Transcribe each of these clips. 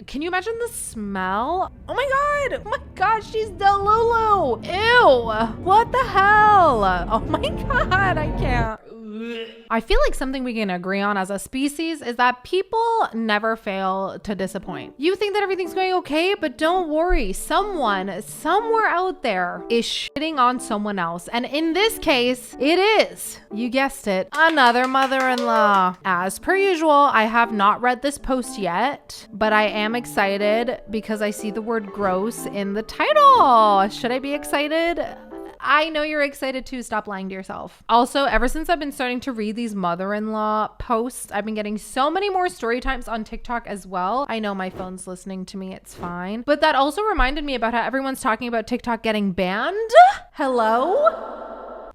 Can you imagine the smell? Oh my God, she's Delulu. Ew, what the hell? Oh my God, I can't. I feel like something we can agree on as a species is that people never fail to disappoint. You think that everything's going okay, but don't worry. Someone somewhere out there is shitting on someone else. And in this case, it is, you guessed it, another mother-in-law. As per usual, I have not read this post yet, but I am excited because I see the word gross in the title. Should I be excited? I know you're excited too. Stop lying to yourself. Also, ever since I've been starting to read these mother-in-law posts, I've been getting so many more story times on TikTok as well. I know my phone's listening to me. It's fine. But that also reminded me about how everyone's talking about TikTok getting banned. Hello?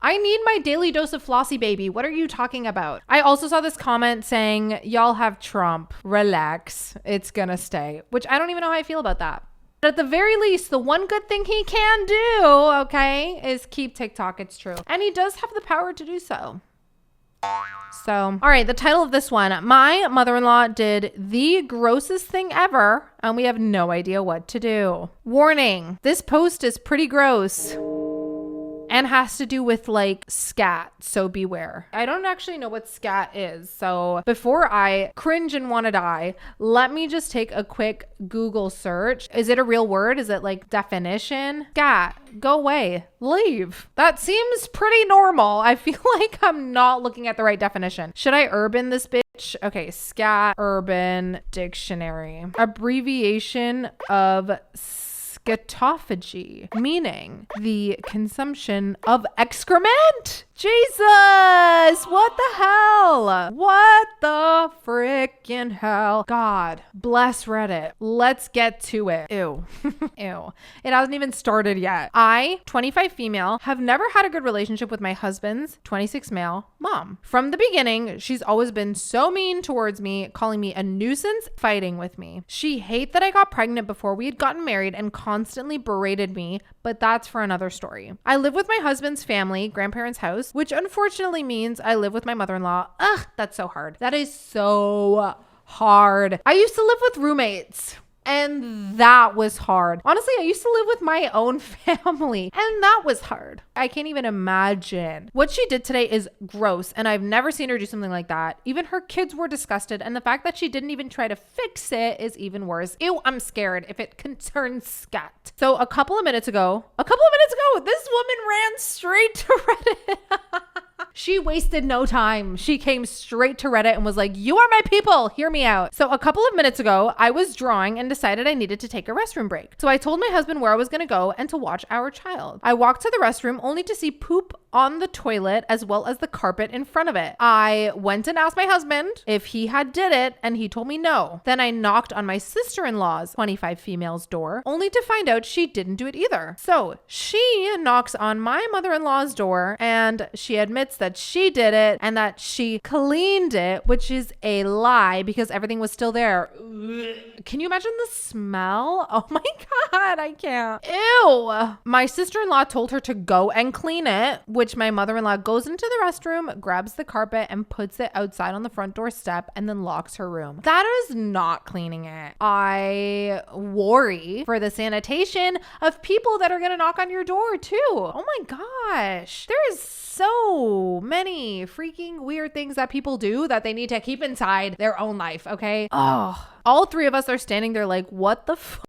I need my daily dose of Flossy baby. What are you talking about? I also saw this comment saying, y'all have Trump. Relax. It's gonna stay. Which I don't even know how I feel about that. But at the very least, the one good thing he can do, okay, is keep TikTok. It's true. And he does have the power to do so. So, all right, the title of this one, my mother-in-law did the grossest thing ever, and we have no idea what to do. Warning, this post is pretty gross and has to do with like scat, so beware. I don't actually know what scat is, so before I cringe and want to die, let me just take a quick Google search. Is it a real word? Is it like definition? Scat, go away, leave. That seems pretty normal. I feel like I'm not looking at the right definition. Should I urban this bitch? Okay, scat urban dictionary. Abbreviation of scatophagy, meaning the consumption of excrement. Jesus, what the hell? What the freaking hell? God, bless Reddit. Let's get to it. Ew. Ew. It hasn't even started yet. I, 25 female, have never had a good relationship with my husband's 26 male mom. From the beginning, she's always been so mean towards me, calling me a nuisance, fighting with me. She hated that I got pregnant before we had gotten married and constantly berated me, but that's for another story. I live with my husband's family, grandparents' house, which unfortunately means I live with my mother-in-law. Ugh, that's so hard. That is so hard. I used to live with roommates, and that was hard. Honestly, I used to live with my own family, and that was hard. I can't even imagine. What she did today is gross, and I've never seen her do something like that. Even her kids were disgusted, and the fact that she didn't even try to fix it is even worse. Ew, I'm scared if it concerns scat. So a couple of minutes ago, this woman ran straight to Reddit. She wasted no time. She came straight to Reddit and was like, you are my people, hear me out. So a couple of minutes ago, I was drawing and decided I needed to take a restroom break. So I told my husband where I was gonna go and to watch our child. I walked to the restroom only to see poop on the toilet as well as the carpet in front of it. I went and asked my husband if he had did it, and he told me no. Then I knocked on my sister-in-law's 25 female's door only to find out she didn't do it either. So she knocks on my mother-in-law's door and she admits that she did it and that she cleaned it, which is a lie because everything was still there. Can you imagine the smell? Oh my God, I can't. Ew. My sister-in-law told her to go and clean it, which my mother-in-law goes into the restroom, grabs the carpet and puts it outside on the front door step and then locks her room. That is not cleaning it. I worry for the sanitation of people that are going to knock on your door too. Oh my gosh. There is so many freaking weird things that people do that they need to keep inside their own life, okay? Oh, all three of us are standing there like, what the fuck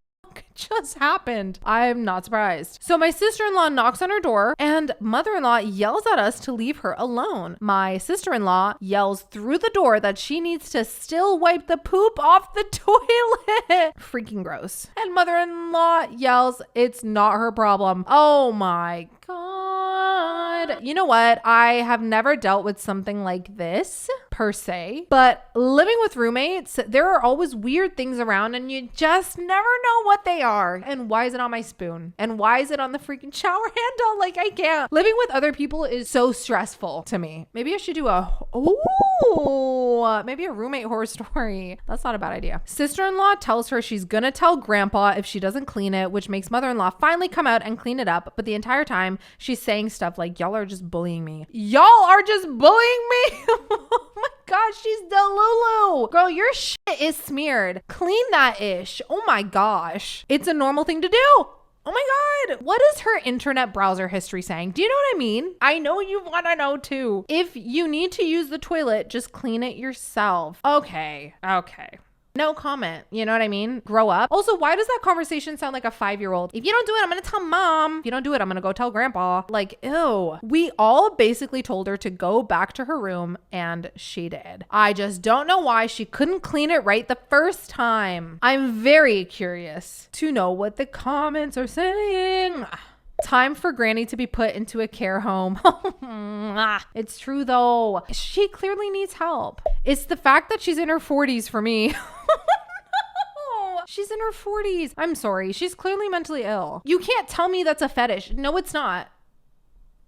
just happened? I'm not surprised. So my sister-in-law knocks on her door and mother-in-law yells at us to leave her alone. My sister-in-law yells through the door that she needs to still wipe the poop off the toilet. Freaking gross. And mother-in-law yells it's not her problem. Oh my God. You know what? I have never dealt with something like this per se, but living with roommates, there are always weird things around and you just never know what they are. And why is it on my spoon? And why is it on the freaking shower handle? Like, I can't. Living with other people is so stressful to me. Maybe I should do maybe a roommate horror story. That's not a bad idea. Sister-in-law tells her she's gonna tell grandpa if she doesn't clean it, which makes mother-in-law finally come out and clean it up. But the entire time she's saying stuff like, y'all are just bullying me. Y'all are just bullying me? Oh Gosh, she's Delulu. Girl, your shit is smeared. Clean that ish. Oh my gosh. It's a normal thing to do. Oh my God. What is her internet browser history saying? Do you know what I mean? I know you want to know too. If you need to use the toilet, just clean it yourself. Okay. No comment. You know what I mean? Grow up. Also, why does that conversation sound like a 5-year-old? If you don't do it, I'm going to tell mom. If you don't do it, I'm going to go tell grandpa. Like, ew. We all basically told her to go back to her room, and she did. I just don't know why she couldn't clean it right the first time. I'm very curious to know what the comments are saying. Time for Granny to be put into a care home. It's true though. She clearly needs help. It's the fact that she's in her 40s for me. No, she's in her 40s. I'm sorry. She's clearly mentally ill. You can't tell me that's a fetish. No, it's not.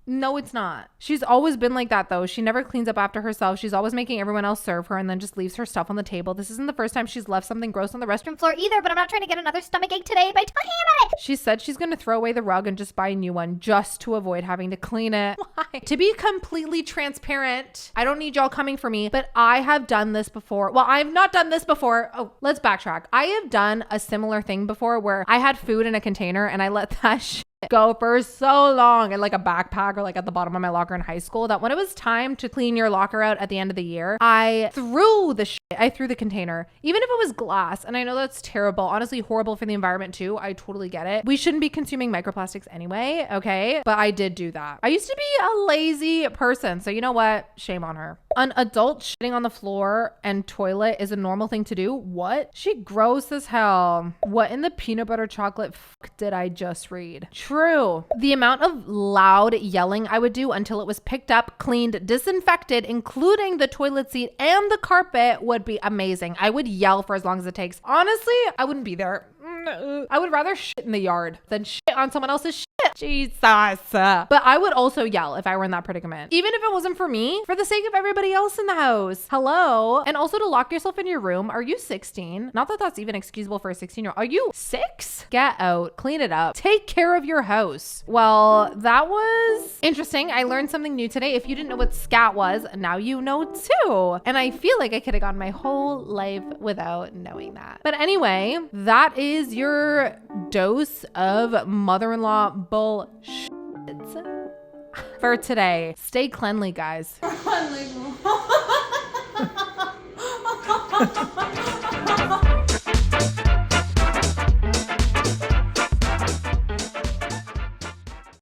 No, it's not. She's always been like that though. She never cleans up after herself. She's always making everyone else serve her and then just leaves her stuff on the table. This isn't the first time she's left something gross on the restroom floor either, but I'm not trying to get another stomachache today by talking about it. She said she's going to throw away the rug and just buy a new one just to avoid having to clean it. Why? To be completely transparent, I don't need y'all coming for me, but I have done this before. Well, I've not done this before. Oh, let's backtrack. I have done a similar thing before where I had food in a container and I let that shit go for so long in like a backpack or like at the bottom of my locker in high school that when it was time to clean your locker out at the end of the year, I threw the container, even if it was glass. And I know that's terrible, honestly horrible for the environment too. I totally get it. We shouldn't be consuming microplastics anyway. Okay. But I did do that. I used to be a lazy person. So you know what? Shame on her. An adult shitting on the floor and toilet is a normal thing to do. What? She gross as hell. What in the peanut butter chocolate did I just read? True. The amount of loud yelling I would do until it was picked up, cleaned, disinfected, including the toilet seat and the carpet would be amazing. I would yell for as long as it takes. Honestly, I wouldn't be there. I would rather shit in the yard than shit on someone else's shit. Jesus. But I would also yell if I were in that predicament. Even if it wasn't for me, for the sake of everybody else in the house. Hello? And also to lock yourself in your room. Are you 16? Not that that's even excusable for a 16-year-old. Are you 6? Get out. Clean it up. Take care of your house. Well, that was interesting. I learned something new today. If you didn't know what scat was, now you know too. And I feel like I could have gone my whole life without knowing that. But anyway, that is your dose of mother-in-law bullshit for today. Stay cleanly, guys.